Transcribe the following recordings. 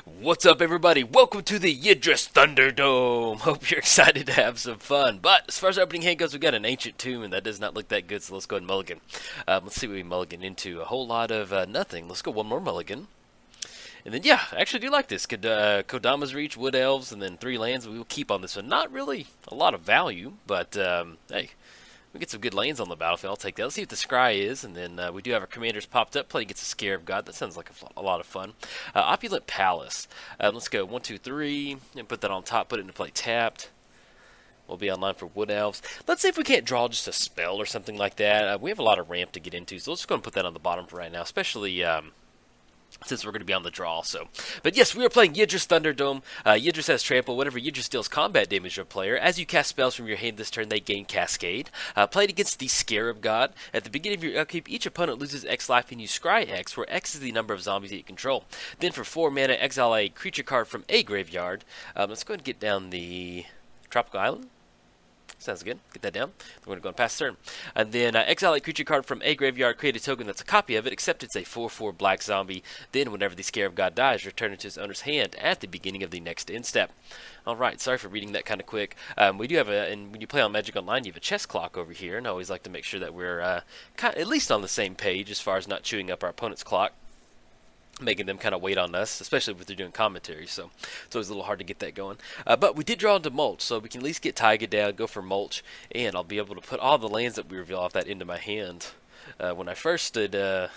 What's up, everybody? Welcome to the Yidris Thunderdome. Hope you're excited to have some fun. But as far as opening hand goes, we got an ancient tomb, and that does not look that good, so let's go ahead and mulligan. Let's see what we mulligan into. A whole lot of nothing. Let's go one more mulligan. And then, yeah, I actually do like this. Kodama's Reach, Wood Elves, and then 3 lands. We will keep on this one. Not really a lot of value, but, hey, we get some good lanes on the battlefield. I'll take that. Let's see what the Scry is. And then we do have our commanders popped up. Play against a Scarab God. That sounds like a lot of fun. Opulent Palace. Let's go 1, 2, 3. And put that on top. Put it into play tapped. We'll be online for Wood Elves. Let's see if we can't draw just a spell or something like that. We have a lot of ramp to get into. So let's just go and put that on the bottom for right now. Especially since we're going to be on the draw. But yes, we are playing Yidris Thunderdome. Yidris has trample. Whenever Yidris deals combat damage to a player, as you cast spells from your hand this turn, they gain Cascade. Played against the Scarab God. At the beginning of your upkeep, each opponent loses X life and you scry X, where X is the number of zombies that you control. Then for 4 mana, exile a creature card from a graveyard. Let's go ahead and get down the Tropical Island. Sounds good. Get that down. We're going to go and pass turn. And then exile a creature card from a graveyard, create a token that's a copy of it, except it's a 4/4 black zombie. Then whenever the Scarab God dies, return it to its owner's hand at the beginning of the next end step. Alright, sorry for reading that kind of quick. We do have and when you play on Magic Online, you have a chess clock over here, and I always like to make sure that we're at least on the same page as far as not chewing up our opponent's clock, making them kind of wait on us, especially if they're doing commentary, so it's always a little hard to get that going. But we did draw into mulch, so we can at least get Taiga down, go for mulch, and I'll be able to put all the lands that we reveal off that into my hand. When I first did, when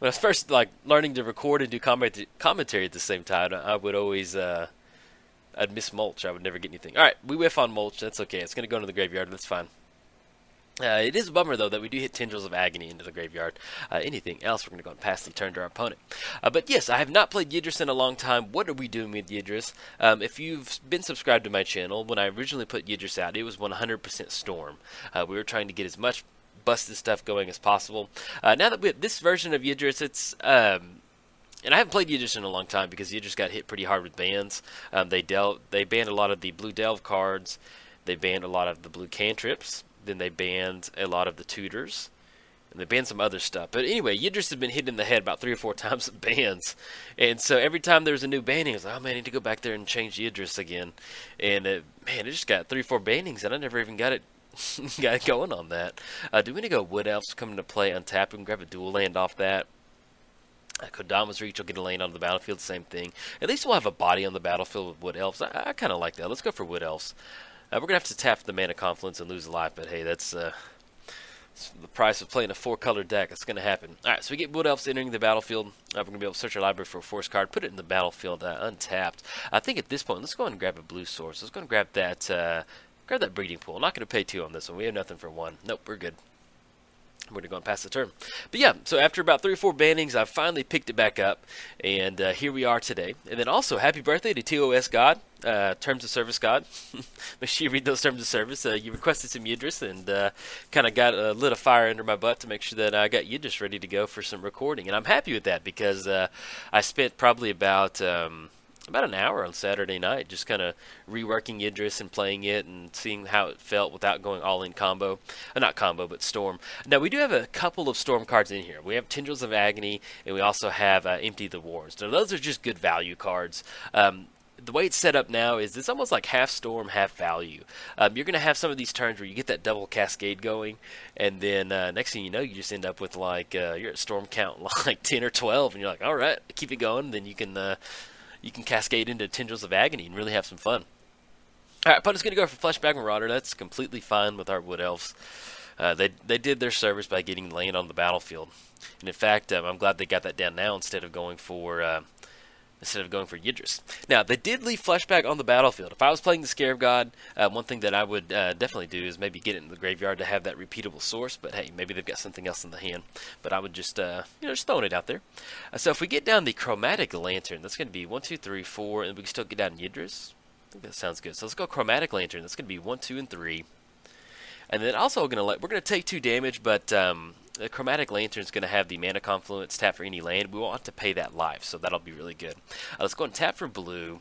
I was first like learning to record and do commentary at the same time, I would always, I'd miss mulch. I would never get anything. All right, we whiff on mulch. That's okay. It's gonna go into the graveyard. That's fine. It is a bummer, though, that we do hit Tendrils of Agony into the graveyard. Anything else, we're going to go and pass the turn to our opponent. But yes, I have not played Yidris in a long time. What are we doing with Yidris? If you've been subscribed to my channel, when I originally put Yidris out, it was 100% Storm. We were trying to get as much busted stuff going as possible. Now that we have this version of Yidris, it's... and I haven't played Yidris in a long time because Yidris got hit pretty hard with bans. They banned a lot of the blue delve cards. They banned a lot of the blue cantrips. Then they banned a lot of the tutors, and they banned some other stuff. But anyway, Yidris has been hit in the head about 3 or 4 times with bans, and so every time there's a new banning, I was like, oh man, I need to go back there and change Yidris again. And man, it just got 3 or 4 bannings, and I never even got it going on that. Do we need to go Wood Elves come into play untapped? We can grab a dual land off that. Kodama's Reach will get a lane onto the battlefield, same thing. At least we'll have a body on the battlefield with Wood Elves. I kind of like that. Let's go for Wood Elves. We're going to have to tap the Mana Confluence and lose a life, but hey, that's the price of playing a 4-color deck. It's going to happen. Alright, so we get Wood Elves entering the battlefield. We're going to be able to search our library for a force card, put it in the battlefield untapped. I think at this point, let's go ahead and grab a blue source. Let's go and grab that breeding pool. I'm not going to pay 2 on this one. We have nothing for 1. Nope, we're good. We're going to go and pass the turn. But yeah, so after about 3 or 4 bannings, I finally picked it back up, and here we are today. And then also, happy birthday to TOS God, Terms of Service God. Make sure you read those Terms of Service. You requested some Yidris, and kind of got lit a fire under my butt to make sure that I got Yidris ready to go for some recording. And I'm happy with that because I spent probably about an hour on Saturday night just kind of reworking Yidris and playing it and seeing how it felt without going all in combo. Not combo, but Storm. Now, we do have a couple of Storm cards in here. We have Tendrils of Agony, and we also have Empty the Wars. Now, those are just good value cards. The way it's set up now is it's almost like half Storm, half value. You're going to have some of these turns where you get that double cascade going, and then next thing you know, you just end up with like, you're at Storm count like 10 or 12, and you're like, alright, keep it going, then you can cascade into Tendrils of Agony and really have some fun. Alright, opponent's going to go for Fleshback Marauder. That's completely fine with our Wood Elves. They did their service by getting land on the battlefield. And in fact, I'm glad they got that down now instead of going for Yidris. Now, they did leave Fleshback on the battlefield. If I was playing the Scarab God, one thing that I would definitely do is maybe get it in the graveyard to have that repeatable source, but hey, maybe they've got something else in the hand. But I would just, just throwing it out there. So if we get down the Chromatic Lantern, that's going to be 1, 2, 3, 4, and we can still get down Yidris. I think that sounds good. So let's go Chromatic Lantern. That's going to be 1, 2, and 3. And then also we're going to take 2 damage, but the Chromatic Lantern is going to have the Mana Confluence tap for any land. We won't have to pay that life, so that'll be really good. Let's go and tap for blue.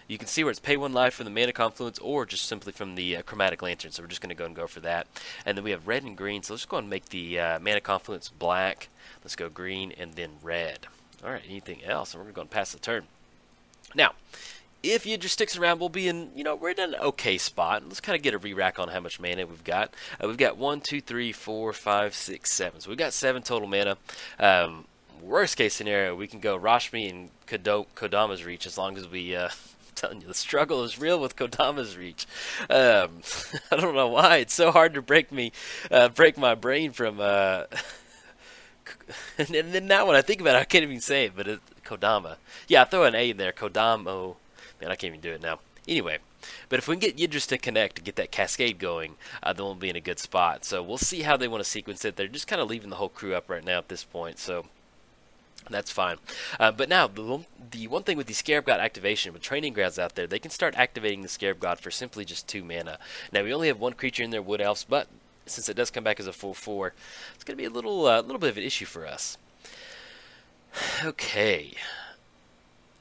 You can see where it's pay 1 life from the Mana Confluence or just simply from the Chromatic Lantern, so we're just going to go and go for that. And then we have red and green, so let's go and make the Mana Confluence black. Let's go green and then red. Alright, anything else? And we're going to go and pass the turn. Now, if Yidris sticks around, we'll be in, we're in an okay spot. Let's kind of get a re-rack on how much mana we've got. We've got 1, 2, 3, 4, 5, 6, 7. So we've got 7 total mana. Worst case scenario, we can go Rashmi and Kodama's Reach as long as we... I'm telling you, the struggle is real with Kodama's Reach. I don't know why. It's so hard to break my brain from... and then now when I think about it, I can't even say it, but Kodama. Yeah, I throw an A in there. Kodamo. Man, I can't even do it now. Anyway, but if we can get Yidris to connect to get that cascade going, then we'll be in a good spot. So we'll see how they want to sequence it. They're just kind of leaving the whole crew up right now at this point, so that's fine. But now, the one thing with the Scarab God activation, with Training Grounds out there, they can start activating the Scarab God for simply just 2 mana. Now, we only have 1 creature in there, Wood Elves, but since it does come back as a full 4, it's going to be a little bit of an issue for us. Okay.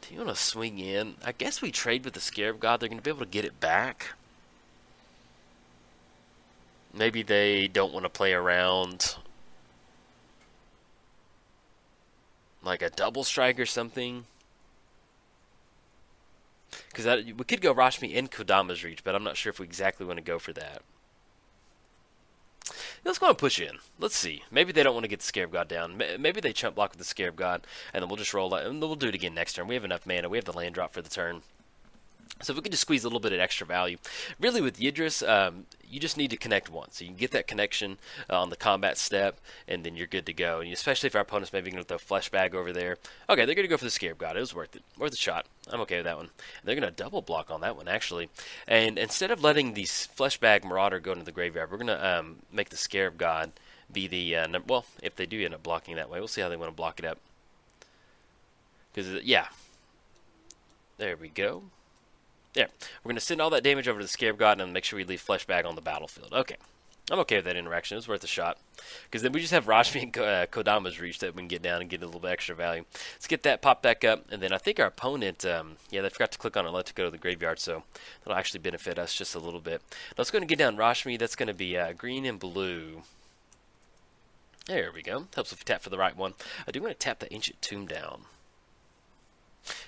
Do you want to swing in? I guess we trade with the Scarab God. They're going to be able to get it back. Maybe they don't want to play around like a double strike or something. Because we could go Rashmi and Kodama's Reach, but I'm not sure if we exactly want to go for that. Let's go and push in. Let's see. Maybe they don't want to get the Scarab God down. Maybe they chump block with the Scarab God, and then we'll just roll it, and we'll do it again next turn. We have enough mana. We have the land drop for the turn. So if we can just squeeze a little bit of extra value. Really with Yidris, you just need to connect once. So you can get that connection on the combat step, and then you're good to go. And especially if our opponent's maybe going to throw Flesh Bag over there. Okay, they're going to go for the Scarab God. It was worth it. Worth a shot. I'm okay with that one. And they're going to double block on that one, actually. And instead of letting the Flesh Bag Marauder go into the graveyard, we're going to make the Scarab God be the... well, if they do end up blocking that way, we'll see how they want to block it up. Because, yeah. There we go. Yeah, we're going to send all that damage over to the Scarab God and make sure we leave Flesh Bag on the battlefield. Okay, I'm okay with that interaction. It's worth a shot. Because then we just have Rashmi and Kodama's Reach that we can get down and get a little bit extra value. Let's get that popped back up. And then I think our opponent, yeah, they forgot to click on it, let it go to the graveyard. So that'll actually benefit us just a little bit. Now let's go and get down Rashmi. That's going to be green and blue. There we go. Helps if we tap for the right one. I do want to tap the Ancient Tomb down.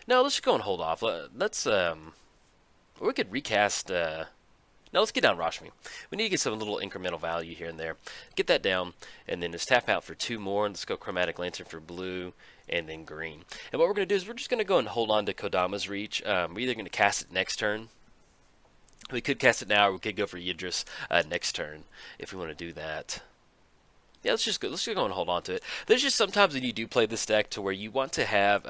No, let's just go and hold off. Let's... we could recast... now let's get down Rashmi. We need to get some little incremental value here and there. Get that down, and then just tap out for 2 more. And let's go Chromatic Lantern for blue, and then green. And what we're going to do is we're just going to go and hold on to Kodama's Reach. We're either going to cast it next turn. We could cast it now, or we could go for Yidris next turn, if we want to do that. Yeah, let's just go and hold on to it. There's just sometimes when you do play this deck to where you want to have...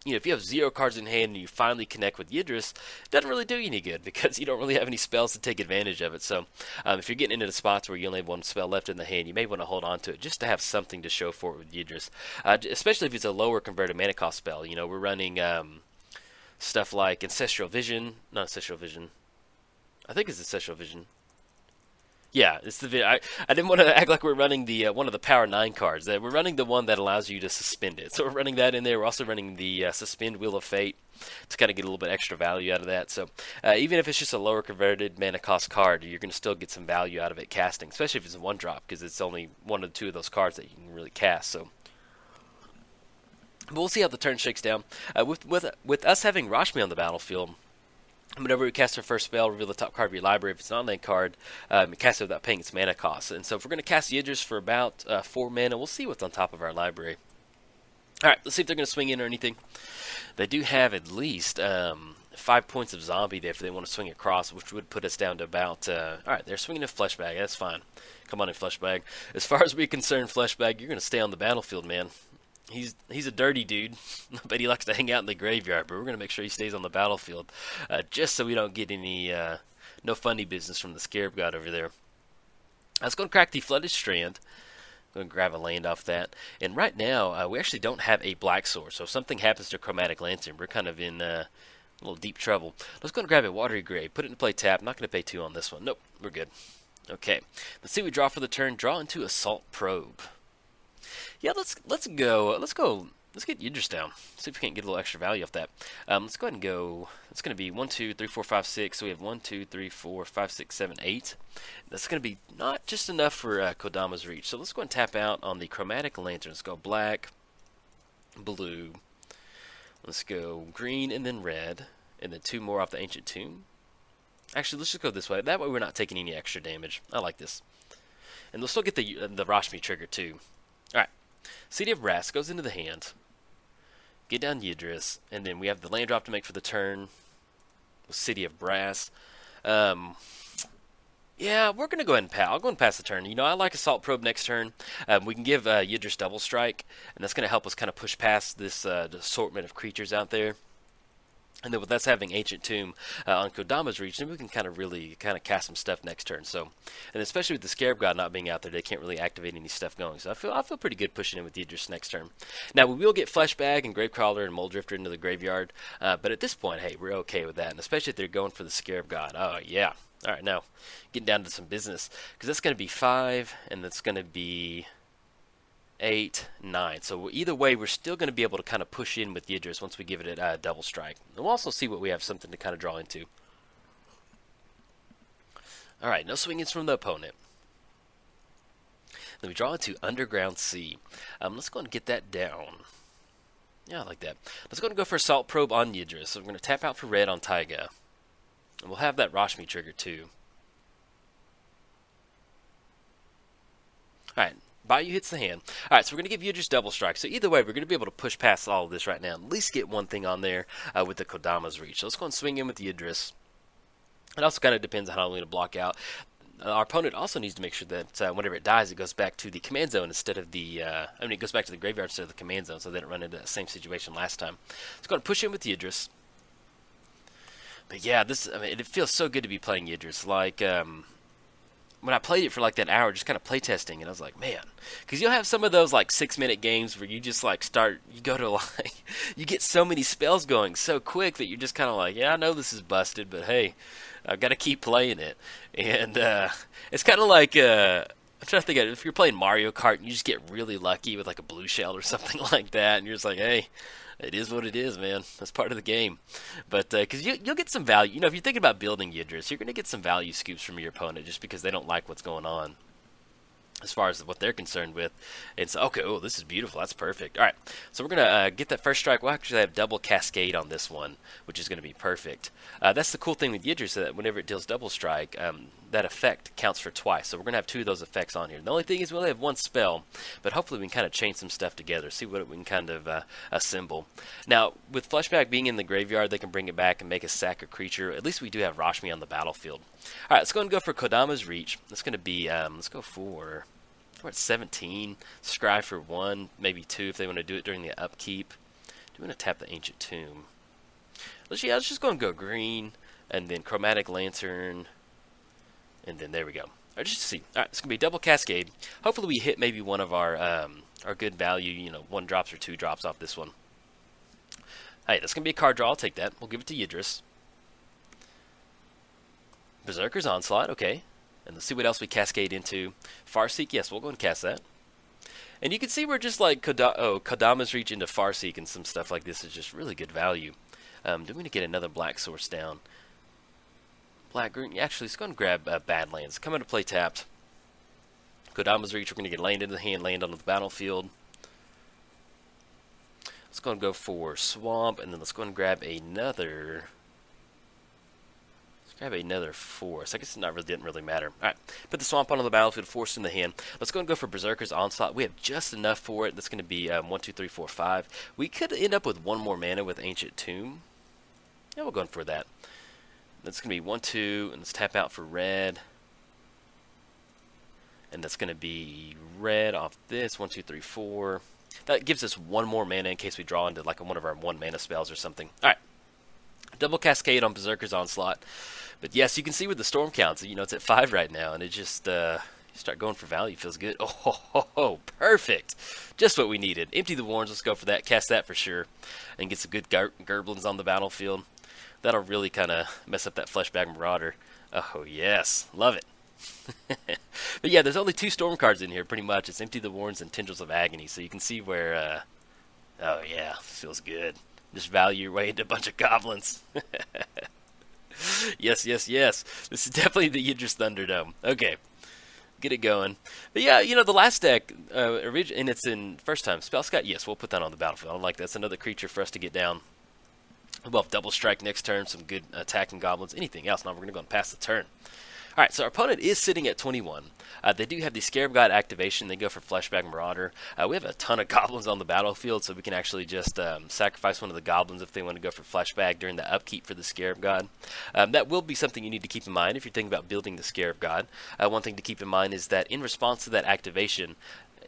if you have 0 cards in hand and you finally connect with Yidris, it doesn't really do you any good because you don't really have any spells to take advantage of it. So if you're getting into the spots where you only have 1 spell left in the hand, you may want to hold on to it just to have something to show for it with Yidris. Especially if it's a lower converted mana cost spell. We're running stuff like Ancestral Vision. Not Ancestral Vision. I think it's Ancestral Vision. Yeah, it's the. I didn't want to act like we're running the one of the Power 9 cards. We're running the one that allows you to suspend it. So we're running that in there. We're also running the Suspend Wheel of Fate to kind of get a little bit extra value out of that. So even if it's just a lower converted mana cost card, you're going to still get some value out of it casting, especially if it's a 1-drop, because it's only 1 or 2 of those cards that you can really cast. So. But we'll see how the turn shakes down. With us having Rashmi on the battlefield, whenever we cast our first spell, reveal the top card of your library. If it's an on-land card, cast it without paying its mana cost. And so if we're going to cast Yidris for about 4 mana, we'll see what's on top of our library. Alright, let's see if they're going to swing in or anything. They do have at least 5 points of zombie there if they want to swing across, which would put us down to about... Alright, they're swinging a Flesh Bag. That's fine. Come on in, Flesh Bag. As far as we're concerned, Flesh Bag, you're going to stay on the battlefield, man. He's a dirty dude, but he likes to hang out in the graveyard. But we're going to make sure he stays on the battlefield, just so we don't get any no funny business from the Scarab God over there. I was going to crack the Flooded Strand. I'm going to grab a land off that. And right now, we actually don't have a black source. So if something happens to Chromatic Lantern, we're kind of in a little deep trouble. Let's go and grab a Watery Grave. Put it in play tap. Not going to pay 2 on this one. Nope, we're good. Okay, let's see what we draw for the turn. Draw into Assault Probe. Yeah, let's get Yidris down. See if we can't get a little extra value off that. Let's go ahead and go. It's going to be 1, 2, 3, 4, 5, 6. So we have 1, 2, 3, 4, 5, 6, 7, 8. That's going to be not just enough for Kodama's Reach. So let's go and tap out on the Chromatic Lantern. Let's go black, blue, Let's go green and then red, and then 2 more off the Ancient Tomb. Actually, let's just go this way. That way we're not taking any extra damage. I like this. And we'll still get the Rashmi trigger too. Alright. City of Brass goes into the hand. Get down Yidris, and then we have the land drop to make for the turn. City of Brass. Yeah, we're going to go ahead and pass. I'll go and pass the turn. You know, I like Assault Probe next turn. We can give Yidris double strike, and that's going to help us kind of push past this assortment of creatures out there. And then with us having Ancient Tomb on Kodama's Reach, then we can kind of really cast some stuff next turn. So, and especially with the Scarab God not being out there, they can't really activate any stuff going. So I feel pretty good pushing in with Yidris next turn. Now we will get Fleshbag and Gravecrawler and Moldrifter into the graveyard, but at this point, hey, we're okay with that. And especially if they're going for the Scarab God. Oh yeah. All right, now getting down to some business, because that's going to be 5, and that's going to be 8, 9. So either way, we're still going to be able to kind of push in with Yidris once we give it a double strike. And we'll also see what we have something to kind of draw into. All right, no swingings from the opponent. Then we draw into Underground Sea. Let's go and get that down. Yeah, I like that. Let's go and go for Assault Probe on Yidris. So we're going to tap out for red on Taiga. And we'll have that Rashmi trigger too. Alright, Bayou hits the hand. Alright, so we're going to give Yidris double strike. So either way, we're going to be able to push past all of this right now. At least get one thing on there with the Kodama's Reach. So let's go and swing in with Yidris. It also kind of depends on how long to block out. Our opponent also needs to make sure that whenever it dies, it goes back to the command zone instead of the... it goes back to the graveyard instead of the command zone, so they don't run into that same situation last time. Let's go and push in with Yidris. But yeah, it feels so good to be playing Yidris. Like, when I played it for like that hour, just kind of playtesting, and I was like, man, because you'll have some of those like 6-minute games where you just like you go to like, you get so many spells going so quick that you're just kind of like, yeah, I know this is busted, but hey, I've got to keep playing it. And it's kind of like, I'm trying to think of it, if you're playing Mario Kart and you just get really lucky with like a blue shell or something like that, and you're just like, hey, it is what it is, man. That's part of the game. But because you'll get some value. You know, if you're thinking about building Yidris, you're going to get some value scoops from your opponent just because they don't like what's going on as far as what they're concerned with. And so, okay, oh, this is beautiful. That's perfect. All right, so we're going to get that first strike. We'll actually have double Cascade on this one, which is going to be perfect. That's the cool thing with Yidris, that whenever it deals double strike, that effect counts for twice. So we're going to have 2 of those effects on here. The only thing is we only have 1 spell, but hopefully we can kind of chain some stuff together, see what we can kind of assemble. Now, with Fleshbag being in the graveyard, they can bring it back and make a sack a creature. At least we do have Rashmi on the battlefield. All right, let's go and go for Kodama's Reach. That's going to be, let's go for... We're at 17. Scry for 1, maybe 2 if they want to do it during the upkeep. Do we want to tap the Ancient Tomb? Let's just go and go green, and then Chromatic Lantern, and then there we go. All right, just to see. All right, it's gonna be double Cascade. Hopefully we hit maybe one of our good value, you know, 1 drops or 2 drops off this one. All right, that's gonna be a card draw. I'll take that. We'll give it to Yidris. Berserker's Onslaught. Okay. And let's see what else we cascade into. Farseek, yes, we'll go and cast that. And you can see we're just like Kodama's Reach into Farseek and some stuff like this is just really good value. Do we need to get another black source down? Black, green, actually, let's go and grab Badlands. Come into play tapped. Kodama's Reach, we're going to get land into the hand, land on the battlefield. Let's go and go for Swamp, and then let's go and grab another... Grab another force. I guess it didn't really matter. Alright, put the Swamp on the battlefield, force in the hand. Let's go and go for Berserker's Onslaught. We have just enough for it. That's going to be 1, 2, 3, 4, 5. We could end up with 1 more mana with Ancient Tomb. Yeah, we'll go in for that. That's going to be 1, 2, and let's tap out for red. And that's going to be red off this. 1, 2, 3, 4. That gives us 1 more mana in case we draw into like one of our 1 mana spells or something. Alright. Double Cascade on Berserker's Onslaught. But yes, you can see with the storm counts, you know, it's at 5 right now, and it just, you start going for value, feels good. Oh, perfect. Just what we needed. Empty the Warrens, let's go for that, cast that for sure, and get some good Gerblins on the battlefield. That'll really kind of mess up that Fleshbag Marauder. Oh, yes. Love it. But yeah, there's only 2 storm cards in here, pretty much. It's Empty the Warrens and Tendrils of Agony, so you can see where, oh yeah, feels good. Just value your way into a bunch of goblins. Yes. This is definitely the Yidris Thunderdome. Okay. Get it going. But yeah, you know, the last deck, and it's in first time, Spell Scout, yes, we'll put that on the battlefield. I like that. That's another creature for us to get down. We'll have double strike next turn, some good attacking goblins, anything else. Now we're going to go and pass the turn. Alright, so our opponent is sitting at 21. They do have the Scarab God activation. They go for Fleshback Marauder. We have a ton of goblins on the battlefield, so we can actually just sacrifice one of the goblins if they want to go for Fleshback during the upkeep for the Scarab God. That will be something you need to keep in mind if you're thinking about building the Scarab God. One thing to keep in mind is that in response to that activation,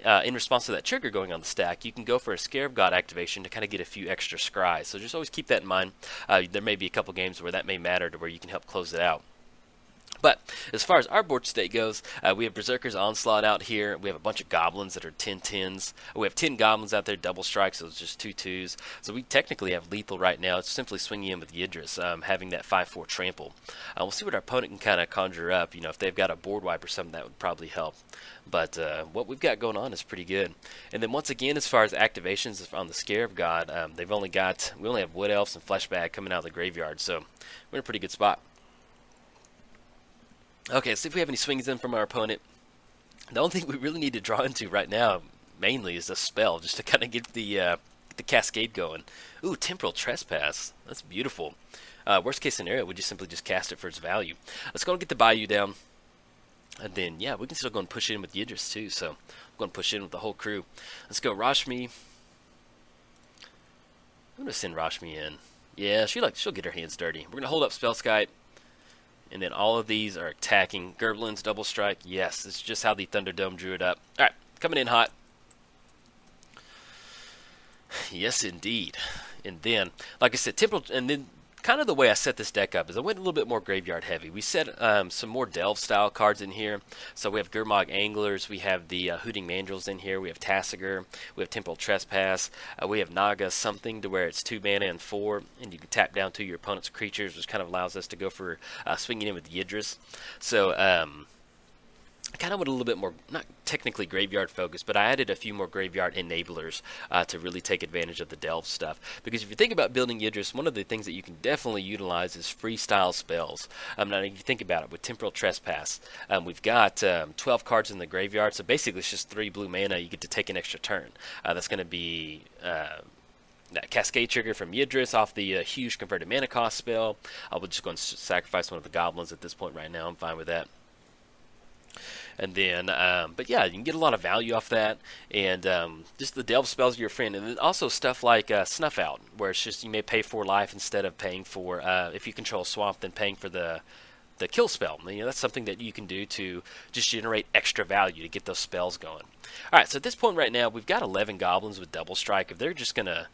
in response to that trigger going on the stack, you can go for a Scarab God activation to kind of get a few extra scries. So just always keep that in mind. There may be a couple games where that may matter to where you can help close it out. But as far as our board state goes, we have Berserker's Onslaught out here. We have a bunch of goblins that are 10/10s. We have 10 goblins out there, double strikes, so it's just 2/2s. So we technically have lethal right now. It's simply swinging in with Yidris, having that 5/4 trample. We'll see what our opponent can kind of conjure up. You know, if they've got a board wipe or something, that would probably help. But what we've got going on is pretty good. And then once again, as far as activations on the Scarab God, we only have Wood Elves and Fleshbag coming out of the graveyard, so we're in a pretty good spot. Okay, let's see if we have any swings in from our opponent. The only thing we really need to draw into right now, mainly, is a spell, just to kind of get the cascade going. Ooh, Temporal Trespass. That's beautiful. Worst case scenario, we just simply just cast it for its value. Let's go and get the Bayou down. And then, yeah, we can still go and push in with Yidris, too. So, I'm going to push in with the whole crew. Let's go Rashmi. I'm going to send Rashmi in. Yeah, she'll get her hands dirty. We're going to hold up Spellskite. And then all of these are attacking. Gerblins, double strike. Yes, it's just how the Thunderdome drew it up. Alright, coming in hot. Yes, indeed. And then, like I said, Temporal, and then kind of the way I set this deck up is I went a little bit more graveyard heavy. We set some more Delve style cards in here. So we have Gurmag Anglers, we have the Hooting Mandrills in here, we have Tassiger, we have Temporal Trespass, we have Naga something to where it's 2 mana and 4, and you can tap down to your opponent's creatures, which kind of allows us to go for swinging in with Yidris. So I kind of went a little bit more, not technically graveyard focused, but I added a few more graveyard enablers to really take advantage of the Delve stuff. Because if you think about building Yidris, one of the things that you can definitely utilize is freestyle spells. Now, if you think about it, with Temporal Trespass, we've got 12 cards in the graveyard, so basically it's just 3 blue mana. You get to take an extra turn. That's going to be that Cascade trigger from Yidris off the huge converted mana cost spell. We'll just go and sacrifice one of the goblins at this point right now. I'm fine with that. And then, but yeah, you can get a lot of value off that, and just the Delve spells are your friend. And then also stuff like Snuff Out, where it's just you may pay for life instead of paying for, if you control Swamp, then paying for the kill spell. You know, that's something that you can do to just generate extra value to get those spells going. Alright, so at this point right now, we've got 11 goblins with double strike. If they're just going to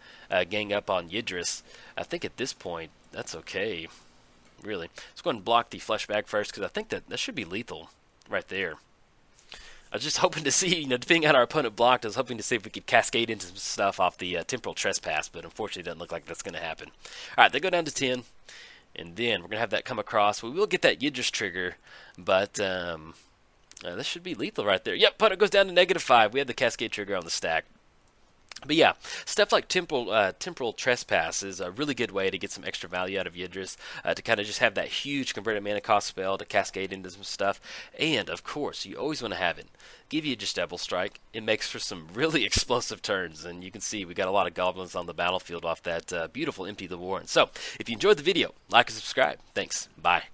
gang up on Yidris, I think at this point, that's okay, really. Let's go ahead and block the Fleshbag first, because I think that should be lethal right there. I was just hoping to see, you know, depending on how our opponent blocked, I was hoping to see if we could cascade into some stuff off the Temporal Trespass, but unfortunately it doesn't look like that's going to happen. Alright, they go down to 10, and then we're going to have that come across. We will get that Yidris trigger, but this should be lethal right there. Yep, opponent goes down to -5. We have the Cascade trigger on the stack. But yeah, stuff like Temporal Trespass is a really good way to get some extra value out of Yidris, to kind of just have that huge converted mana cost spell to cascade into some stuff. And, of course, you always want to have it give you just double strike. It makes for some really explosive turns, and you can see we got a lot of goblins on the battlefield off that beautiful Empty the Warren. So, if you enjoyed the video, like and subscribe. Thanks. Bye.